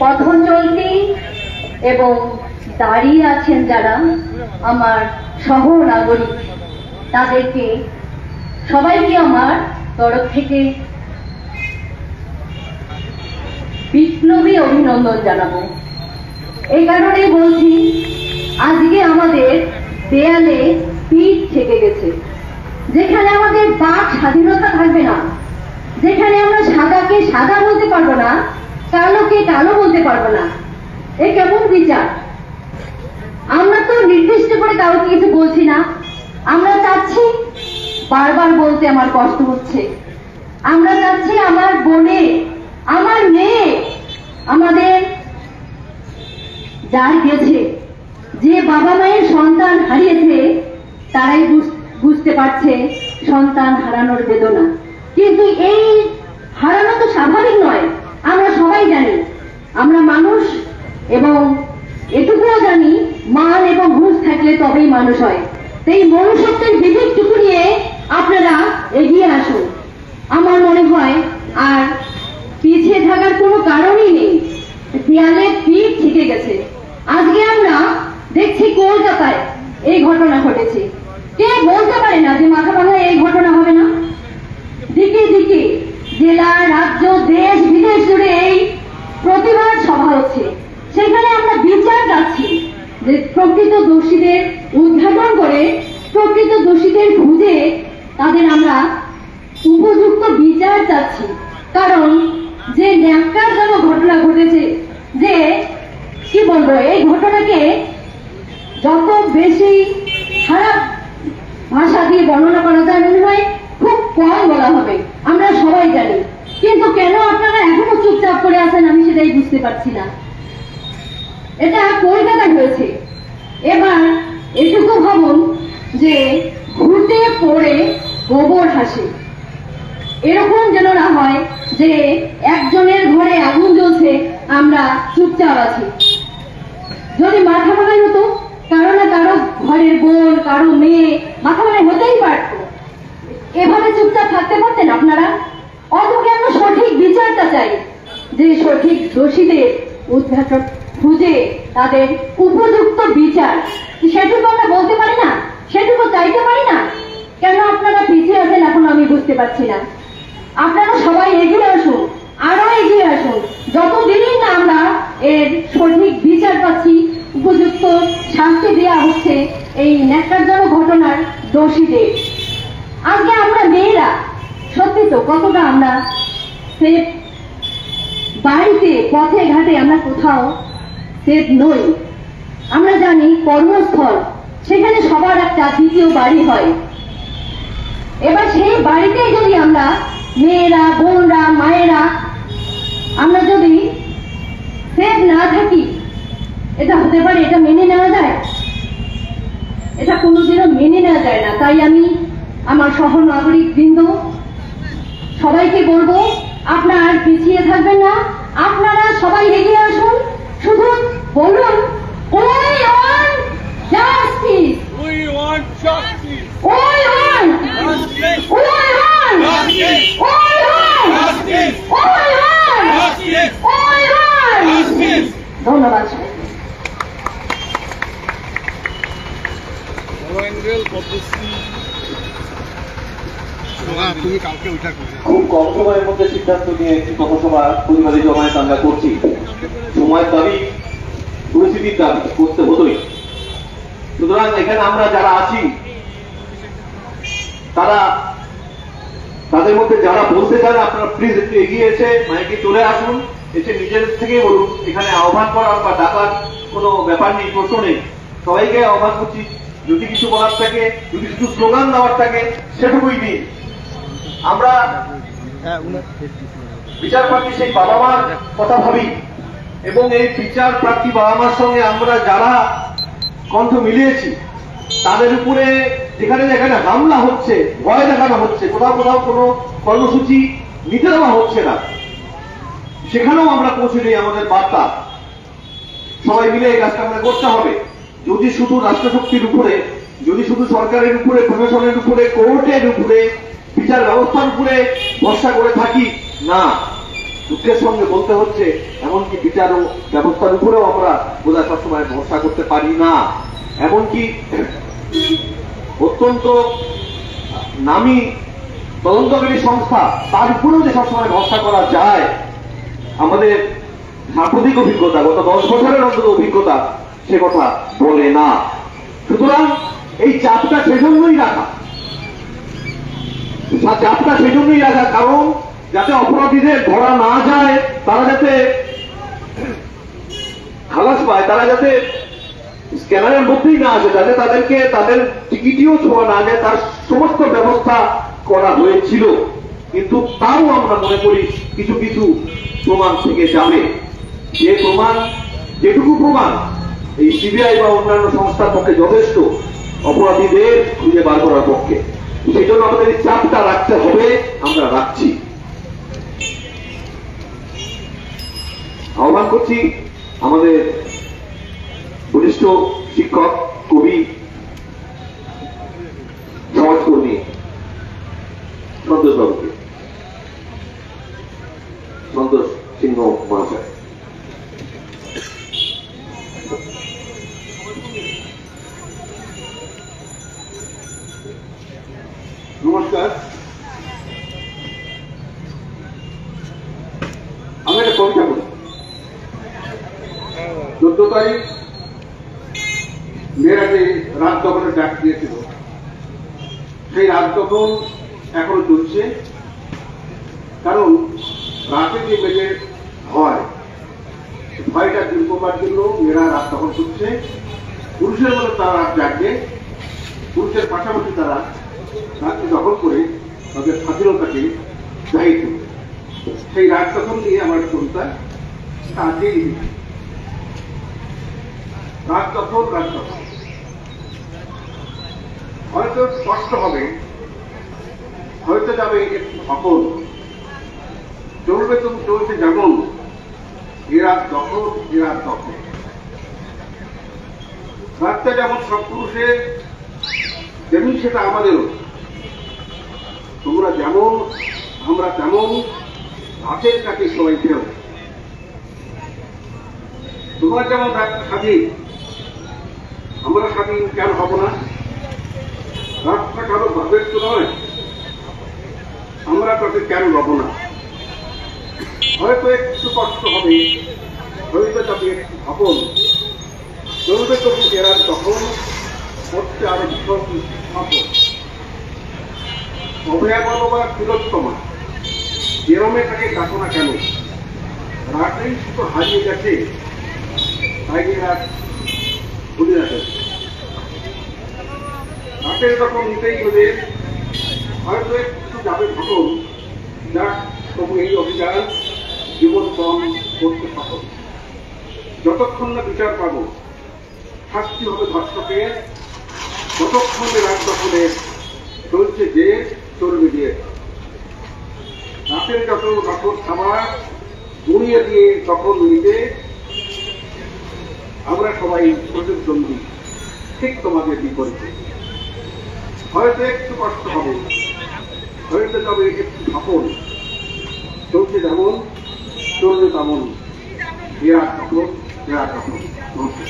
পথচলতি এবং দাঁড়িয়ে আছেন যারা আমার সহনাগরিক, তাদেরকে সবাইকে আমার তরফ থেকে বিপ্লবী অভিনন্দন জানাবো। এই কারণেই বলছি, আজকে আমাদের দেয়ালে পিঠ থেকে গেছে, যেখানে আমাদের বাক স্বাধীনতা থাকবে না, যেখানে আমরা সাদাকে সাদা বলতে পারবো না, কালোকে কালো বলতে পারবো না। এ কেমন বিচার? আমরা তো নির্দিষ্ট করে কাউকে কিছু বলছি না, আমরা চাচ্ছি, বারবার বলতে আমার কষ্ট হচ্ছে, আমরা চাচ্ছি আমার বোনে, আমার মেয়ে, আমাদের যার গেছে, যে বাবা মায়ের সন্তান হারিয়েছে, তারাই বুঝতে পারছে সন্তান হারানোর বেদনা। কিন্তু এই হারানো তো স্বাভাবিক নয়, আমরা সবাই জানি, আমরা মানুষ, এবং এটুকুও জানি মান এবং হুঁশ থাকলে তবেই মানুষ হয়। এই মনুষ্যত্বের বিবেকটুকু নিয়ে আপনারা এগিয়ে আসুন। আমার মনে হয় আর পিছিয়ে থাকার কোনো কারণই নেই, দেয়ালে পিঠ থেকে গেছে। আজকে আমরা দেখছি কলকাতায় এই ঘটনা ঘটেছে, কে বলতে পারে না যে মাথাভাঙায় এই ঘটনা হবে না? দিকে দিকে জেলা, রাজ্য, দেশ বিদেশ জুড়ে এই প্রতিবাদ সভা হচ্ছে, সেখানে আমরা বিচার চাচ্ছি, যে প্রকৃত দোষীদের উদ্ঘাটন করে প্রকৃত দোষীদের খুঁজে তাদের আমরা উপযুক্ত বিচার চাচ্ছি। কারণ যে ন্যাক্কারজনক ঘটনা ঘটেছে, যে কি বলবো, এই ঘটনাকে যত বেশি খারাপ ভাষা দিয়ে বর্ণনা করা যায় মনে হয় খুব কম বলা হবে, আমরা সবাই জানি। কিন্তু কেন আপনারা এখনো চুপচাপ করে আছেন আমি সেটাই বুঝতে পারছি না। এটা কলকাতায় হয়েছে। এবার এটুকু ভাবুন যে ঘুটে পড়ে গোবর হাসে, এরকম যেন না হয় যে একজনের ঘরে আগুন জ্বলছে আমরা চুপচাপ আছি। যদি মাথা ভাঙাই হতো, কারো না কারো ঘরের বোন, কারো মেয়ে মাথা ভাঙাই হতেই পারত, এভাবে চুপচাপ থাকতে পারতেন আপনারা? অথচ আমরা সঠিক বিচারটা চাই, যে সঠিক দোষীদের উদ্ঘাটন খুঁজে তাদের উপযুক্ত বিচার, সেটুকু আমরা বলতে পারি না, সেটুকু চাইতে পারি না। কেন আপনারা পিছিয়ে আছেন এখন আমি বুঝতে পারছি না। আপনারা সবাই এগিয়ে আসুন, আরো এগিয়ে আসুন, যতদিনই না আমরা এর সঠিক বিচার পাচ্ছি, উপযুক্ত শাস্তি দেওয়া হচ্ছে এই ন্যাক্কারজনক ঘটনার দোষীদের। আজকে আমরা মেয়েরা সত্যি তো কতটা আমরা সেফ, বাড়িতে পথে ঘাটে আমরা কোথাও সেফ নই। আমরা জানি কর্মস্থল, সেখানে সবার একটা দ্বিতীয় বাড়ি হয়। এবার সেই বাড়িতেই যদি আমরা মেয়েরা, বোনরা, মায়েরা আমরা যদি সেফ না থাকি, এটা হতে পারে? এটা মেনে নেওয়া যায়? এটা কোনোদিনও মেনে নেওয়া যায় না। তাই আমি আমার সহনাগরিক বৃন্দ সবাইকে বলবো, আপনারা আর পিছিয়ে থাকবেন না, আপনারা সবাই এগিয়ে আসুন, শুধু বলুন We want justice. We want justice. We want justice. We want justice. We want justice. We want justice. We want justice. ধন্যবাদ। খুব কম সময়ের মধ্যে সিদ্ধান্ত নিয়ে একটি পথসভা পরিবারী জমায়েত আমরা করছি। সময়ের দাবি, পরিস্থিতির দাবি করতে হতোই। সুতরাং এখানে আমরা যারা আছি, তাদের মধ্যে যারা বলতে চান আপনারা প্লিজ একটু এগিয়ে এসে মাইকে চলে আসুন, এসে নিজের থেকে বলুন। এখানে আহ্বান করার বা ডাকার কোনো ব্যাপার নেই, প্রশ্ন নেই। সবাইকে আহ্বান করছি, যদি কিছু বলার থাকে, যদি কিছু স্লোগান দেওয়ার থাকে, সেটুকুই দিন। আমরা বিচার প্রার্থী সেই বাবা মার কথা ভাবি, এবং এই বিচার প্রার্থী বাবা মার সঙ্গে আমরা যারা কণ্ঠ মিলিয়েছি, তাদের উপরে যেখানে যেখানে হামলা হচ্ছে, ভয় দেখানো হচ্ছে, কোথাও কোথাও কোনো কর্মসূচি নিতে দেওয়া হচ্ছে না, সেখানেও আমরা পৌঁছে দিই আমাদের বার্তা। সবাই মিলে এই কাজটা আমরা করতে হবে। যদি শুধু রাষ্ট্রশক্তির উপরে, যদি শুধু সরকারের উপরে, প্রশাসনের উপরে, কোর্টের উপরে, বিচার ব্যবস্থার উপরে ভরসা করে থাকি, না, দুঃখের সঙ্গে বলতে হচ্ছে এমনকি বিচার ব্যবস্থার উপরেও আমরা বোধহয় সবসময় ভরসা করতে পারি না। এমনকি অত্যন্ত নামী তদন্তকারী সংস্থা তার উপরেও যে সবসময় ভরসা করা যায়, আমাদের সাম্প্রতিক অভিজ্ঞতা গত 10 বছরের অন্তত অভিজ্ঞতা সে কথা বলে না। সুতরাং এই চাপটা সেজন্যই রাখা, কারণ যাতে অপরাধীদের ধরা না যায়, তারা যাতে খালাস পায়, তারা যাতে স্ক্যানারের মধ্যেই না আসে, যাতে তাদেরকে তাদের টিকিটিও ছোঁয়া না যায়, তার সমস্ত ব্যবস্থা করা হয়েছিল। কিন্তু তাও আমরা মনে করি কিছু কিছু প্রমাণ থেকে যাবে, যে প্রমাণ, যেটুকু প্রমাণ এই সিবিআই বা অন্যান্য সংস্থার পক্ষে যথেষ্ট অপরাধীদের খুঁজে বার করার পক্ষে। সেই জন্য আমাদের এই চাপটা রাখতে হবে, আমরা রাখছি। আহ্বান করছি আমাদের বরিষ্ঠ শিক্ষক, কবি, সমাজকর্মী সন্তোষ বাবুকে, সন্তোষ সিংহ মহাশয়। নমস্কার। আমি একটা কবিতা বলি। 14 তারিখ মেয়েরা যে রাত দখলের ডাক দিয়েছিল, সেই রাত দখল এখনো চলছে। কারণ রাতে যে মেয়েদের ভয়টা দূর করবার জন্য মেয়েরা রাত দখল করছে। পুরুষের মতো তারা রাত জাগবে, পুরুষের পাশাপাশি তারা রাত্রি দখল করে তাদের স্বাধীনতাকে জাহির করবে। সেই রাত দখল নিয়ে আমার কবিতা আজকেই লিখেছি। রাত দখল, হয়তো কষ্ট হবে, হয়তো যাবে একটু সফল, চলবে তুমি চলছে যেমন, এ রাত দখল, এ রাত দখল। রাতটা যেমন সব পুরুষের, তেমনি সেটা আমাদেরও। তোমরা যেমন, আমরা তেমন, রাতের কাছে সবাই ফেরো। তোমরা যেমন রাতটা স্বাধীন, আমরা স্বাধীন কেন হব না? রাতটা কারো ভাবের তো নয়, আমরা তাকে কেন রব না? হয়তো একটু কষ্ট হবে, হয়তো যাবে একটু সফল, চলবে তবু এরা তখন হচ্ছে আরো ভীষণ সফল। অভয়া বলো বা তিলোত্তমা, যেরমে তাকে ডাকো না কেন, রাতেই শুধু হারিয়ে গেছে, তাই রাত ভুলে যাবে। রাতের যখন নিতেই হবে, হয়তো একটু যাবে ঘটন, যাক তবু এই অভিযান জীবন কম করতে সফল। যতক্ষণ না বিচার পাবো, শাস্তি হবে ধর্ষকের, ততক্ষণে রাত দখলে চলছে যে, চলবে যে। রাতের যত দখল খাবার গুঁড়িয়ে দিয়ে দখল নিতে আমরা সবাই প্রতিদ্বন্দ্বী, ঠিক তোমাদের বিপরীতে। হয়তো একটু কষ্ট হবে, হয়তো তবে একটু সফল, চলছে যেমন, চলবে তেমন, এরা তখন, এরা তখন। নমস্কার।